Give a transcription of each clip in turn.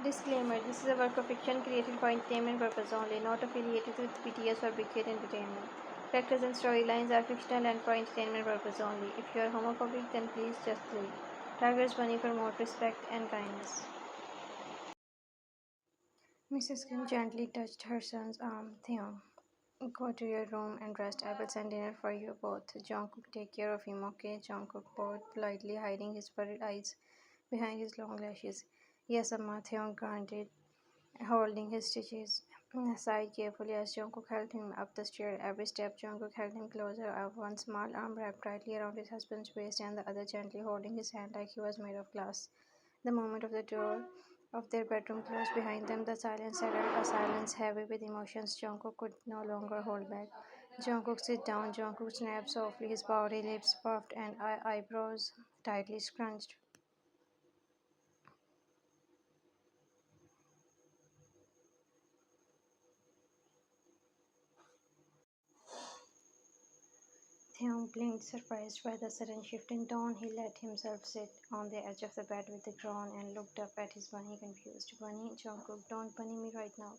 Disclaimer: this is a work of fiction created for entertainment purpose only, not affiliated with BTS or Big Hit Entertainment. Characters and storylines are fictional and for entertainment purpose only. If you are homophobic, then please just leave. Tigers Bunny promote respect and kindness. Mrs. Kim gently touched her son's arm. Theon, go to your room and rest. I will send dinner for you both. Jungkook, take care of him, okay? Jungkook bowed politely, hiding his worried eyes behind his long lashes. Yes, Amma, Theon grunted, holding his stitches. Sighed carefully as Jungkook helped him up the stair. Every step, Jungkook held him closer, one small arm wrapped tightly around his husband's waist and the other gently holding his hand like he was made of glass. The moment of the door of their bedroom closed behind them, the silence settled, a silence heavy with emotions Jungkook could no longer hold back. Jungkook sit down. Jungkook snapped softly, his body lips puffed and eyebrows tightly scrunched. Theon blinked, surprised by the sudden shift in tone. He let himself sit on the edge of the bed with a groan and looked up at his bunny, confused. Bunny, Jungkook, don't bunny me right now.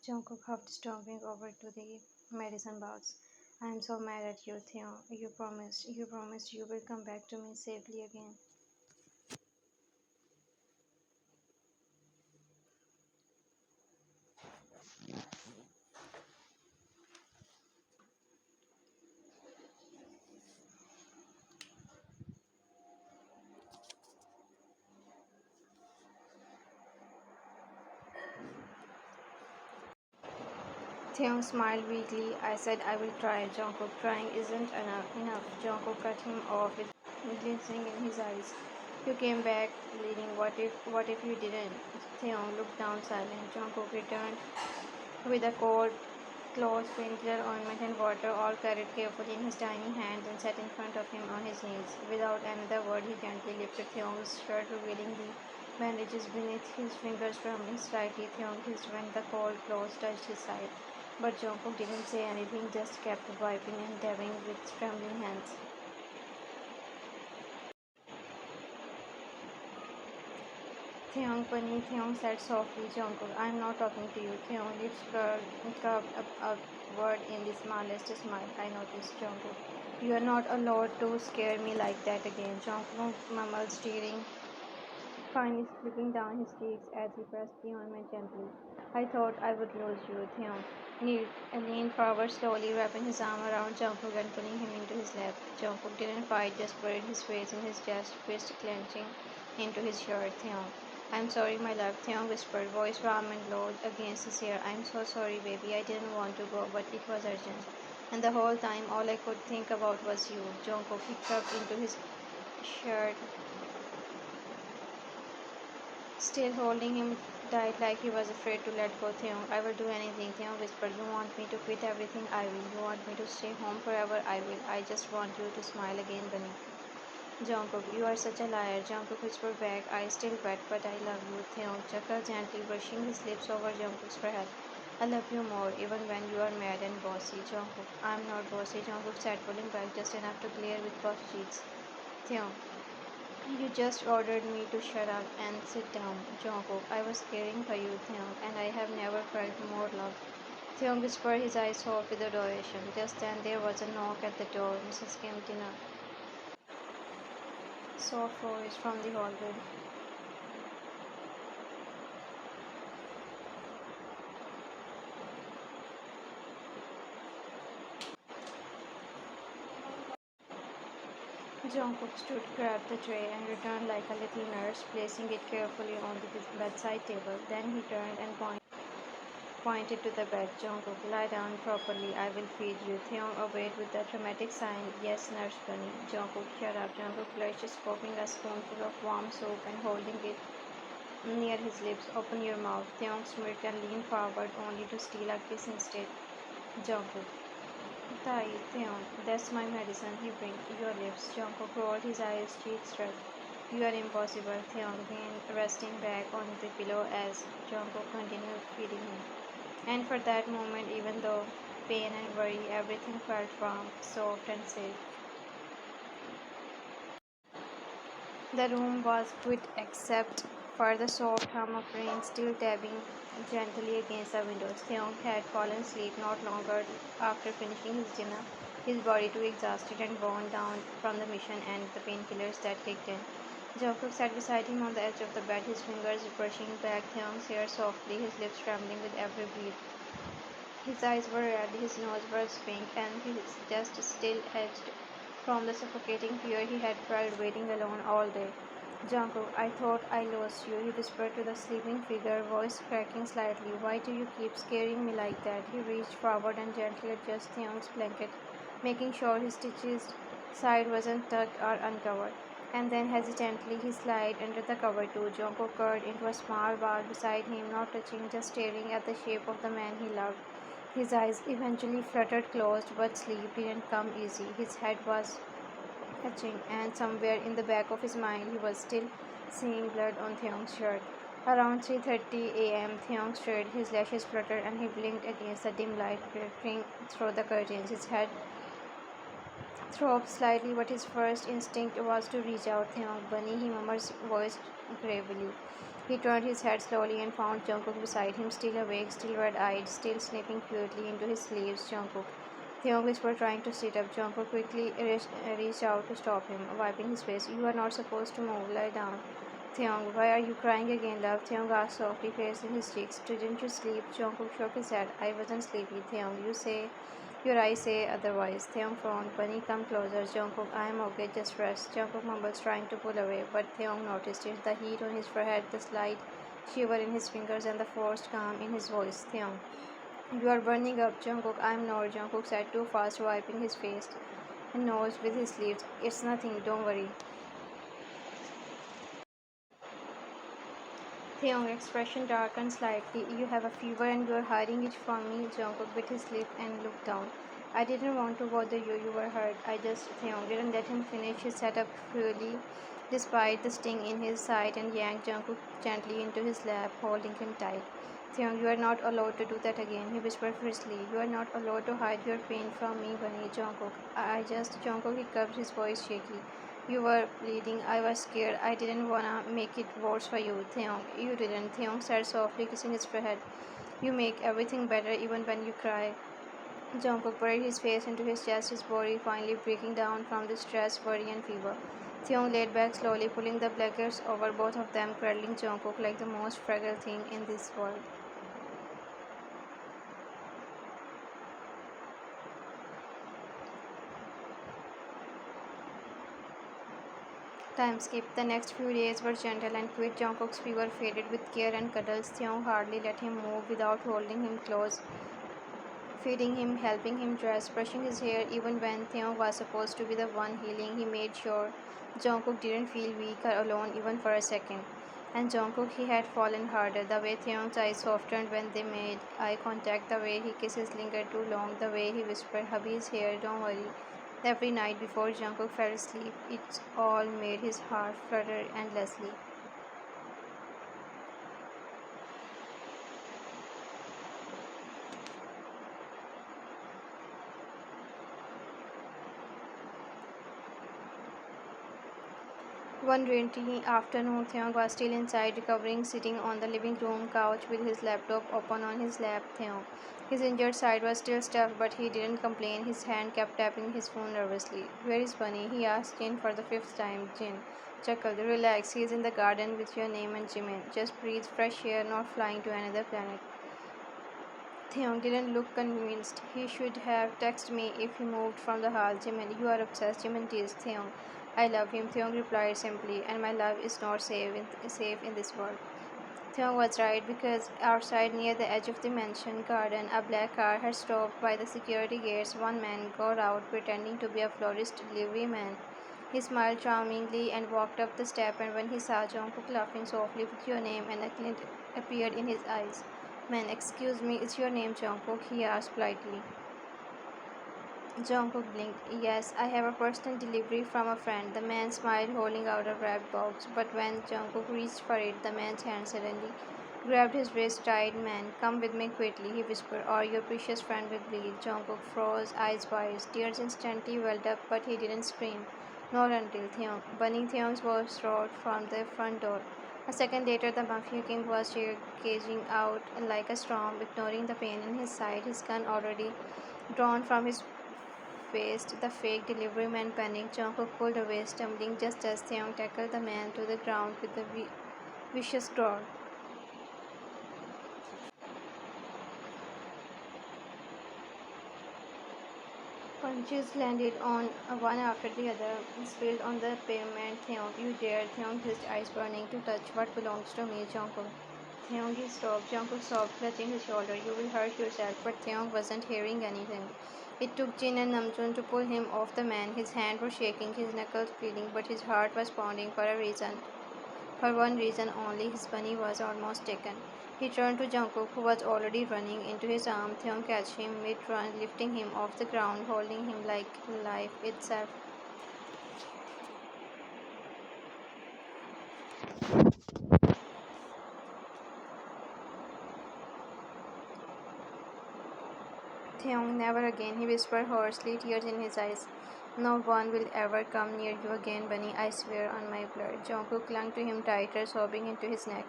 Jungkook huffed, stomping over to the medicine box. I am so mad at you, Theon. You promised you will come back to me safely again. Theon smiled weakly. I said I will try. Jungkook, trying isn't enough. Jungkook cut him off with glistening in his eyes. You came back bleeding. What if you didn't? Theon looked down silent. Jungkook returned with a cold cloth, painkiller, ointment, and water, all carried carefully in his tiny hands, and sat in front of him on his knees. Without another word, he gently lifted Theon's shirt, revealing the bandages beneath his fingers, trembling slightly. Theon hissed when the cold cloth touched his side. But Jungkook didn't say anything, just kept wiping and dabbing with trembling hands. Theon said softly. Jungkook, I am not talking to you. Theon's lips curved upward in the smallest smile. I noticed, Jungkook. You are not allowed to scare me like that again. Jungkook mumbled, steering, finally slipping down his cheeks as he pressed the ointment gently. I thought I would lose you, Theon. Leaned forward slowly, wrapping his arm around Jungkook and pulling him into his lap. Jungkook didn't fight, just buried his face in his chest, fist clenching into his shirt. Theon, I'm sorry, my love, Theon whispered, voice warm and low against his ear. I'm so sorry, baby. I didn't want to go, but it was urgent. And the whole time, all I could think about was you. Jungkook hiccuped into his shirt, still holding him tight like he was afraid to let go. Theon, I will do anything, Theon whispered. You want me to quit everything? I will. You want me to stay home forever? I will. I just want you to smile again, Bunny. Jungkook, you are such a liar. Jungkook whispered back, I still wet, but I love you. Theon chuckled gently, brushing his lips over Jungkook's forehead. I love you more, even when you are mad and bossy. Jungkook, I'm not bossy, Jungkook said, pulling back just enough to glare with puffed cheeks. Theon, you just ordered me to shut up and sit down. Jungkook, I was caring for you, Theon, and I have never felt more love. Theon whispered, his eyes soft with adoration. Just then there was a knock at the door. Mrs. Kim dinner. Soft voice from the hallway. Jungkook stood, grabbed the tray, and returned like a little nurse, placing it carefully on the bedside table. Then he turned and pointed to the bed. Jungkook, lie down properly. I will feed you. Theon obeyed with a dramatic sign. Yes, Nurse Bunny. Jungkook, shut up. Jungkook flushed, scooping a spoonful of warm soup and holding it near his lips. Open your mouth. Theon smirked and leaned forward, only to steal a kiss instead. Jungkook. Theon, that's my medicine. He blinked. Your lips. Jungkook rolled his eyes, cheeks struck. You are impossible. Theon began resting back on the pillow as Jungkook continued feeding him. And for that moment, even though pain and worry, everything felt warm, soft, and safe. The room was quiet except for the soft hum of rain still tapping gently against the windows. Theong had fallen asleep not longer after finishing his dinner, his body too exhausted and worn down from the mission and the painkillers that kicked in. Jungkook sat beside him on the edge of the bed, his fingers brushing back Theong's hair softly, his lips trembling with every breath. His eyes were red, his nose was pink, and his chest still edged from the suffocating fear he had felt waiting alone all day. Jungkook, I thought I lost you, he whispered to the sleeping figure, voice cracking slightly. Why do you keep scaring me like that? He reached forward and gently adjusted Theong's blanket, making sure his stitched side wasn't tucked or uncovered. And then hesitantly he slid under the cover too. Jungkook curled into a small ball beside him, not touching, just staring at the shape of the man he loved. His eyes eventually fluttered closed, but sleep didn't come easy. His head was itching, and somewhere in the back of his mind he was still seeing blood on Theong's shirt. Around 3:30 a.m., Theong stirred, his lashes fluttered, and he blinked against the dim light filtering through the curtains. His head throbbed slightly, but his first instinct was to reach out. Theong, Bunny, he murmured, voice gravely. He turned his head slowly and found Jungkook beside him, still awake, still red-eyed, still sniffing fluidly into his sleeves. Jungkook. Theong whispered, trying to sit up. Jungkook quickly reached out to stop him, wiping his face. You are not supposed to move. Lie down. Theong, why are you crying again, love? Theong asked softly, caressing his cheeks. Didn't you sleep? Jungkook shook his head. I wasn't sleepy. Theong, your eyes say otherwise. Theong frowned. Bunny, come closer. Jungkook, I am okay, just rest. Jungkook mumbles, trying to pull away, but Theong noticed it. The heat on his forehead, the slight shiver in his fingers, and the forced calm in his voice. Theong, you are burning up, Jungkook. I am not. Jungkook said too fast, wiping his face and nose with his sleeves. It's nothing, don't worry. Theong's expression darkened slightly. You have a fever and you are hiding it from me. Jungkook bit his lip and looked down. I didn't want to bother you. You were hurt. Theong didn't let him finish. He sat up fully, despite the sting in his side, and yanked Jungkook gently into his lap, holding him tight. Theong, you are not allowed to do that again, he whispered fiercely. You are not allowed to hide your pain from me, Bunny. Jungkook. Jungkook hiccuped, his voice shaky. You were bleeding. I was scared. I didn't wanna make it worse for you. Theong, you didn't. Theong said softly, kissing his forehead. You make everything better even when you cry. Jungkook buried his face into his chest, his body finally breaking down from the stress, worry, and fever. Theong laid back slowly, pulling the blankets over both of them, cradling Jungkook like the most fragile thing in this world. Time skip. The next few days were gentle and quick. Jungkook's fever faded with care and cuddles. Theong hardly let him move without holding him close, feeding him, helping him dress, brushing his hair. Even when Theong was supposed to be the one healing, he made sure Jungkook didn't feel weak or alone even for a second. And Jungkook, he had fallen harder. The way Theong's eyes softened when they made eye contact, the way his kisses lingered too long, the way he whispered, Hubby's here, don't worry. Every night before Jungkook fell asleep, it all made his heart flutter endlessly. One rainy afternoon, Theong was still inside, recovering, sitting on the living room couch with his laptop open on his lap. Theong. His injured side was still stuffed, but he didn't complain. His hand kept tapping his phone nervously. Where is Bunny? He asked Jin for the fifth time. Jin chuckled. Relax, he is in the garden with your name and Jimin. Just breathe fresh air, not flying to another planet. Theong didn't look convinced. He should have texted me if he moved from the hall. Jimin, you are obsessed. Jimin teased Theong. I love him, Theong replied simply, and my love is not safe in this world. Theong was right, because outside near the edge of the mansion garden, a black car had stopped by the security gates. One man got out pretending to be a florist delivery man. He smiled charmingly and walked up the step, and when he saw Jungkook laughing softly with your name, and a glint appeared in his eyes. Man, excuse me, is your name Jungkook? He asked politely. Jungkook blinked. Yes, I have a personal delivery from a friend. The man smiled, holding out a wrapped box. But when Jungkook reached for it, the man's hand suddenly grabbed his wrist tight. Man, come with me quickly, he whispered, or your precious friend will bleed. Jungkook froze, eyes wide. Tears instantly welled up, but he didn't scream. Not until Theong. Bunny Theong's voice roared from the front door. A second later, the Mafia King was gazing out like a storm, ignoring the pain in his side, his gun already drawn from his waist. The fake delivery man panicked. Jungkook pulled away, stumbling just as Theon tackled the man to the ground with a vicious growl. Punches landed on one after the other, spilled on the pavement. Theon, you dare! Theon hissed, eyes burning, to touch what belongs to me, Jungkook. Theon stopped. Jungkook sobbed, clutching his shoulder. You will hurt yourself. But Theon wasn't hearing anything. It took Jin and Namjoon to pull him off the man. His hands were shaking, his knuckles bleeding, but his heart was pounding for a reason. For one reason only, his bunny was almost taken. He turned to Jungkook, who was already running into his arm. Theon catch him mid-run, lifting him off the ground, holding him like life itself. Theon, never again, he whispered hoarsely, tears in his eyes. No one will ever come near you again, Bunny, I swear on my blood. Jungkook clung to him tighter, sobbing into his neck.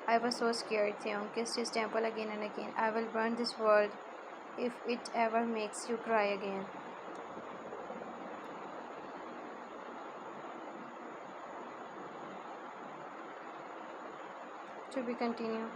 I was so scared, Theon kissed his temple again and again. I will burn this world if it ever makes you cry again. To be continued.